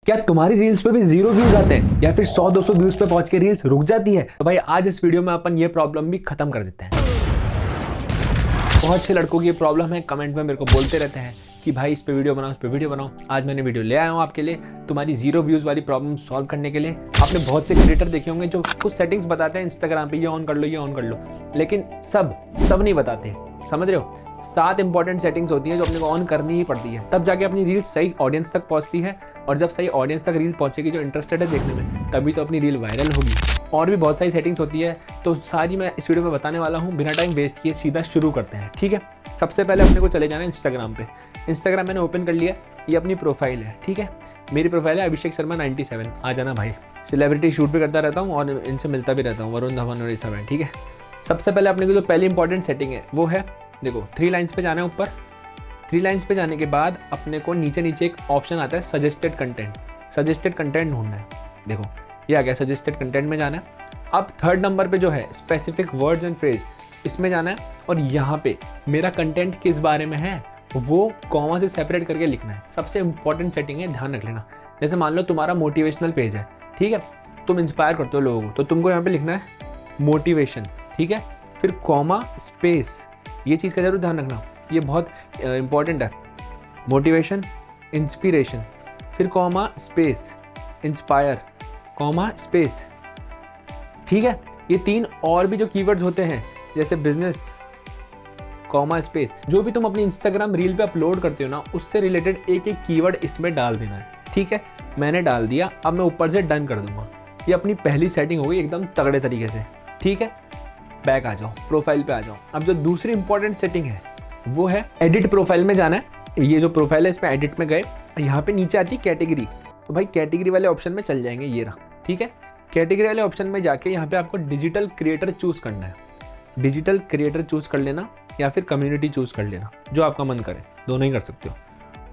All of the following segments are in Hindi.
क्या तुम्हारी रील्स पे भी 0 व्यूज आते हैं या फिर 100-200 व्यूज पे पहुंच के रील्स रुक जाती है? तो भाई आज इस वीडियो में अपन ये प्रॉब्लम भी खत्म कर देते हैं। बहुत से लड़कों की ये प्रॉब्लम है, कमेंट में मेरे को बोलते रहते हैं कि भाई इस पे वीडियो बनाओ, इस पे वीडियो बनाओ। आज मैंने वीडियो ले आया हूँ आपके लिए तुम्हारी 0 व्यूज वाली प्रॉब्लम सॉल्व करने के लिए। आपने बहुत से क्रिएटर देखे होंगे जो कुछ सेटिंग्स बताते हैं इंस्टाग्राम पे, ये ऑन कर लो, ये ऑन कर लो, लेकिन सब नहीं बताते। समझ रहे हो? 7 इंपॉर्टेंट सेटिंग्स होती हैं जो अपने को ऑन करनी ही पड़ती है, तब जाके अपनी रील सही ऑडियंस तक पहुंचती है। और जब सही ऑडियंस तक रील पहुंचेगी जो इंटरेस्टेड है देखने में, तभी तो अपनी रील वायरल होगी। और भी बहुत सारी सेटिंग्स होती है, तो सारी मैं इस वीडियो में बताने वाला हूँ। बिना टाइम वेस्ट किए सीधा शुरू करते हैं, ठीक है? सबसे पहले अपने को चले जाना है इंस्टाग्राम पे। इंस्टाग्राम मैंने ओपन कर लिया, ये अपनी प्रोफाइल है, ठीक है? मेरी प्रोफाइल है अभिषेक शर्मा 97। आ जाना भाई। सेलिब्रिटी शूट भी करता रहता हूँ और इनसे मिलता भी रहता हूँ, वरुण धवन और ये सब है, ठीक है? सबसे पहले अपने को जो पहली इंपॉर्टेंट सेटिंग है वो है, देखो 3 लाइन्स पे जाना है ऊपर। 3 लाइन्स पे जाने के बाद अपने को नीचे एक ऑप्शन आता है सजेस्टेड कंटेंट। सजेस्टेड कंटेंट ढूंढना है। देखो ये आ गया, सजेस्टेड कंटेंट में जाना है। अब 3rd नंबर पे जो है स्पेसिफिक वर्ड्स एंड फ्रेज, इसमें जाना है और यहाँ पे मेरा कंटेंट किस बारे में है वो कॉमा से सेपरेट करके लिखना है। सबसे इंपॉर्टेंट सेटिंग है, ध्यान रख लेना। जैसे मान लो तुम्हारा मोटिवेशनल पेज है, ठीक है? तुम इंस्पायर करते हो लोगों को, तो तुमको यहाँ पे लिखना है मोटिवेशन, ठीक है? फिर कॉमा स्पेस, ये चीज़ का जरूर ध्यान रखना, ये बहुत इंपॉर्टेंट है। मोटिवेशन, इंस्पिरेशन, फिर comma space, inspire, comma space, ठीक है? ये 3 और भी जो कीवर्ड्स होते हैं जैसे बिजनेस, कॉमा स्पेस, जो भी तुम अपनी इंस्टाग्राम रील पे अपलोड करते हो ना, उससे रिलेटेड एक कीवर्ड इसमें डाल देना है, ठीक है? मैंने डाल दिया, अब मैं ऊपर से डन कर दूंगा। ये अपनी पहली सेटिंग हो गई एकदम तगड़े तरीके से, ठीक है? बैक आ जाओ, प्रोफाइल पे आ जाओ। अब जो दूसरी इंपॉर्टेंट सेटिंग है वो है एडिट प्रोफाइल में जाना है। ये जो प्रोफाइल है इसमें एडिट में गए, यहाँ पे नीचे आती है कैटेगरी, तो भाई कैटेगरी वाले ऑप्शन में चल जाएंगे, ये रहा, ठीक है? कैटेगरी वाले ऑप्शन में जाके यहाँ पे आपको डिजिटल क्रिएटर चूज करना है। डिजिटल क्रिएटर चूज कर लेना या फिर कम्युनिटी चूज कर लेना, जो आपका मन करे, दोनों ही कर सकते हो।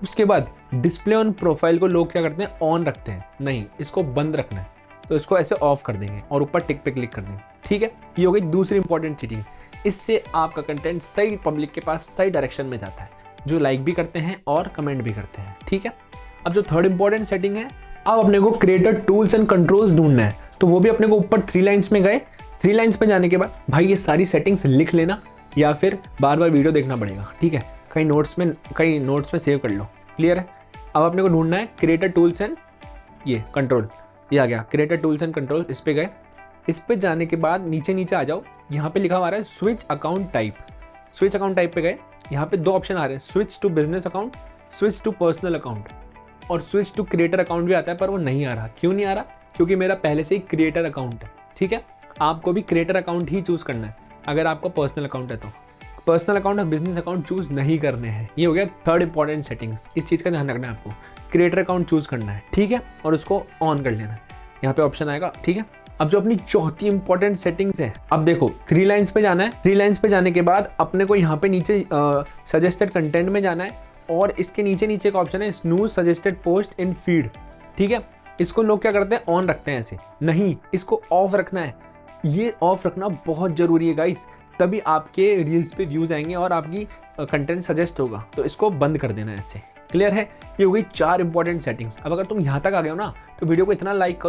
उसके बाद डिस्प्ले ऑन प्रोफाइल को लोग क्या करते हैं, ऑन रखते हैं, नहीं, इसको बंद रखना है, तो इसको ऐसे ऑफ कर देंगे और ऊपर टिक पे क्लिक कर देंगे, ठीक है? ये हो गई दूसरी इंपॉर्टेंट सेटिंग। इससे आपका कंटेंट सही पब्लिक के पास सही डायरेक्शन में जाता है, जो लाइक भी करते हैं और कमेंट भी करते हैं, ठीक है? अब जो 3rd इंपॉर्टेंट सेटिंग है, अब अपने को क्रिएटर टूल्स एंड कंट्रोल्स ढूंढना है, तो वो भी अपने को ऊपर 3 लाइन्स में गए। 3 लाइन्स पे जाने के बाद भाई ये सारी सेटिंग्स लिख लेना या फिर बार बार वीडियो देखना पड़ेगा, ठीक है? कहीं नोट्स में सेव कर लो, क्लियर है? अब अपने को ढूंढना है क्रिएटर टूल्स एंड ये कंट्रोल, ये आ गया क्रिएटर टूल्स एंड कंट्रोल। इस पे गए, इस पे जाने के बाद नीचे आ जाओ, यहाँ पे लिखा हुआ है switch account type. Switch account type पे गए, यहाँ पे 2 ऑप्शन आ रहे हैं, switch to business account, switch to personal account, और स्विच टू क्रिएटर अकाउंट भी आता है, पर वो नहीं आ रहा। क्यों नहीं आ रहा? क्योंकि मेरा पहले से ही क्रिएटर अकाउंट है, ठीक है? आपको भी क्रिएटर अकाउंट ही चूज करना है अगर आपका पर्सनल अकाउंट है तो। पर्सनल अकाउंट और बिजनेस अकाउंट चूज नहीं करने हैं। ये हो गया 3rd इंपॉर्टेंट सेटिंग्स, इस चीज़ का ध्यान रखना है आपको। क्रिएटर अकाउंट चूज करना है, ठीक है? और उसको ऑन कर लेना है, यहाँ पे ऑप्शन आएगा, ठीक है? अब जो अपनी 4थी इंपॉर्टेंट सेटिंग्स है, अब देखो 3 लाइन्स पे जाना है। 3 लाइन्स पे जाने के बाद अपने को यहाँ पे नीचे सजेस्टेड कंटेंट में जाना है और इसके नीचे एक ऑप्शन है स्नूज सजेस्टेड पोस्ट इन फीड, ठीक है? इसको लोग क्या करते हैं, ऑन रखते हैं ऐसे, नहीं, इसको ऑफ रखना है। ये ऑफ रखना बहुत जरूरी है गाइस, तभी आपके रील्स पे व्यूज आएंगे और आपकी कंटेंट सजेस्ट होगा, तो इसको बंद कर देना है ऐसे, क्लियर है? ये हो गई 4 इंपॉर्टेंट सेटिंग्स। अब अगर तुम यहाँ तक आ गए हो ना, तो वीडियो को इतना लाइक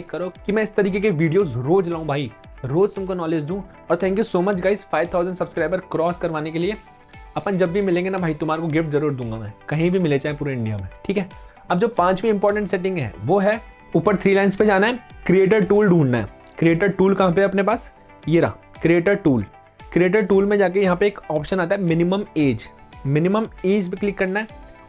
करो कि मैं इस तरीके के वीडियोस रोज लाऊं भाई, रोज तुमको नॉलेज दूं। और thank you so much guys 5000 subscriber cross करवाने के लिए। अपन जब भी मिलेंगे ना भाई, तुम्हारे को गिफ्ट जरूर दूंगा मैं, कहीं भी मिले, चाहे पूरे इंडिया में, ठीक है? अब जो 5वीं इंपॉर्टेंट सेटिंग है वो है ऊपर 3 लाइन्स पे जाना है, क्रिएटर टूल ढूंढना है। क्रिएटर टूल कहाँ पे है अपने पास, ये रहा क्रिएटर टूल। क्रिएटर टूल में जाके यहाँ पे एक ऑप्शन आता है मिनिमम एज। मिनिमम एज पे क्लिक करना है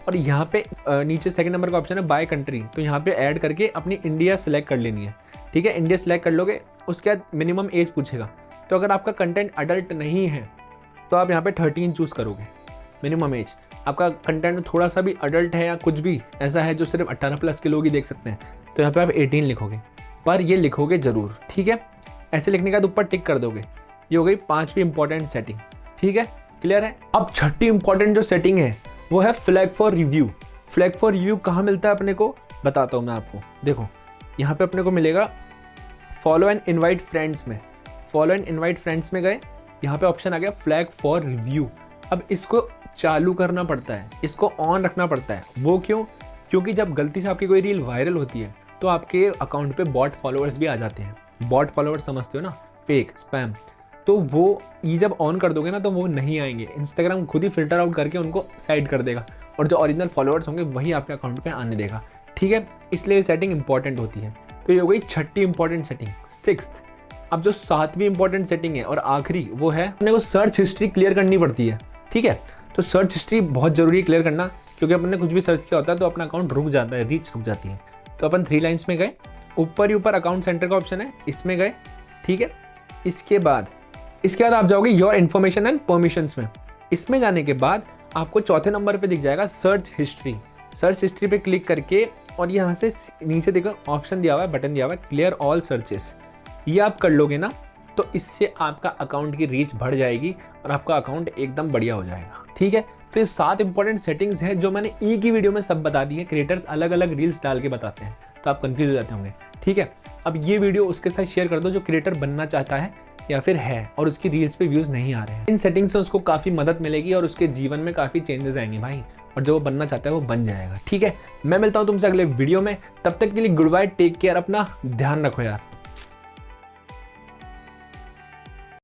और यहाँ पे नीचे 2nd नंबर का ऑप्शन है बाय कंट्री, तो यहाँ पे ऐड करके अपनी इंडिया सेलेक्ट कर लेनी है, ठीक है? इंडिया सेलेक्ट कर लोगे, उसके बाद मिनिमम एज पूछेगा, तो अगर आपका कंटेंट अडल्ट नहीं है तो आप यहाँ पे 13 चूज करोगे मिनिमम एज। आपका कंटेंट थोड़ा सा भी अडल्ट है या कुछ भी ऐसा है जो सिर्फ 18+ के लोग ही देख सकते हैं, तो यहाँ पे आप 18 लिखोगे, पर ये लिखोगे जरूर, ठीक है? ऐसे लिखने के बाद ऊपर टिक कर दोगे। ये हो गई 5वीं इंपॉर्टेंट सेटिंग, ठीक है? क्लियर है? अब 6ठी इंपॉर्टेंट जो सेटिंग है वो है flag for review. Flag for review कहाँ मिलता है अपने को, बताता हूँ मैं आपको। देखो यहाँ पे अपने को मिलेगा फॉलो एंड इनवाइट फ्रेंड्स में। फॉलो एंड इनवाइट फ्रेंड्स में गए, यहाँ पे ऑप्शन आ गया फ्लैग फॉर रिव्यू। अब इसको चालू करना पड़ता है, इसको ऑन रखना पड़ता है। वो क्यों? क्योंकि जब गलती से आपकी कोई रील वायरल होती है तो आपके अकाउंट पे बॉट फॉलोअर्स भी आ जाते हैं। बॉट फॉलोअर्स समझते हो ना, फेक स्पैम। तो वो ये जब ऑन कर दोगे ना तो वो नहीं आएंगे, इंस्टाग्राम खुद ही फिल्टर आउट करके उनको साइड कर देगा और जो ओरिजिनल फॉलोअर्स होंगे वही आपके अकाउंट पे आने देगा। ठीक है, इसलिए सेटिंग इंपॉर्टेंट होती है। तो ये हो गई छठी इंपॉर्टेंट सेटिंग। सिक्स्थ, अब जो सातवीं इंपॉर्टेंट सेटिंग है और आखिरी, वो है अपने को सर्च हिस्ट्री क्लियर करनी पड़ती है। ठीक है, तो सर्च हिस्ट्री बहुत जरूरी है क्लियर करना, क्योंकि अपन ने कुछ भी सर्च किया होता है तो अपना अकाउंट रुक जाता है, रीच रुक जाती है। तो अपन 3 लाइन्स में गए, ऊपर ही ऊपर अकाउंट सेंटर का ऑप्शन है, इसमें गए। ठीक है, इसके बाद आप जाओगे योर इन्फॉर्मेशन एंड परमिशंस में। इसमें जाने के बाद आपको चौथे नंबर पे दिख जाएगा सर्च हिस्ट्री। सर्च हिस्ट्री पे क्लिक करके और यहाँ से नीचे देखो ऑप्शन दिया हुआ है, बटन दिया हुआ है क्लियर ऑल सर्चेस। ये आप कर लोगे ना तो इससे आपका अकाउंट की रीच बढ़ जाएगी और आपका अकाउंट एकदम बढ़िया हो जाएगा। ठीक है, तो ये 7 इंपॉर्टेंट सेटिंग्स हैं जो मैंने एक ही वीडियो में सब बता दी है। क्रिएटर्स अलग अलग रील्स डाल के बताते हैं तो आप कंफ्यूज हो जाते होंगे। ठीक है, अब ये वीडियो उसके साथ शेयर कर दो जो क्रिएटर बनना चाहता है या फिर है और उसकी रील्स पे व्यूज नहीं आ रहे हैं। इन सेटिंग्स से उसको काफ़ी मदद मिलेगी और उसके जीवन में काफ़ी चेंजेस आएंगे भाई, और जो वो बनना चाहता है वो बन जाएगा। ठीक है, मैं मिलता हूँ तुमसे अगले वीडियो में, तब तक के लिए गुड बाय, टेक केयर, अपना ध्यान रखो यार।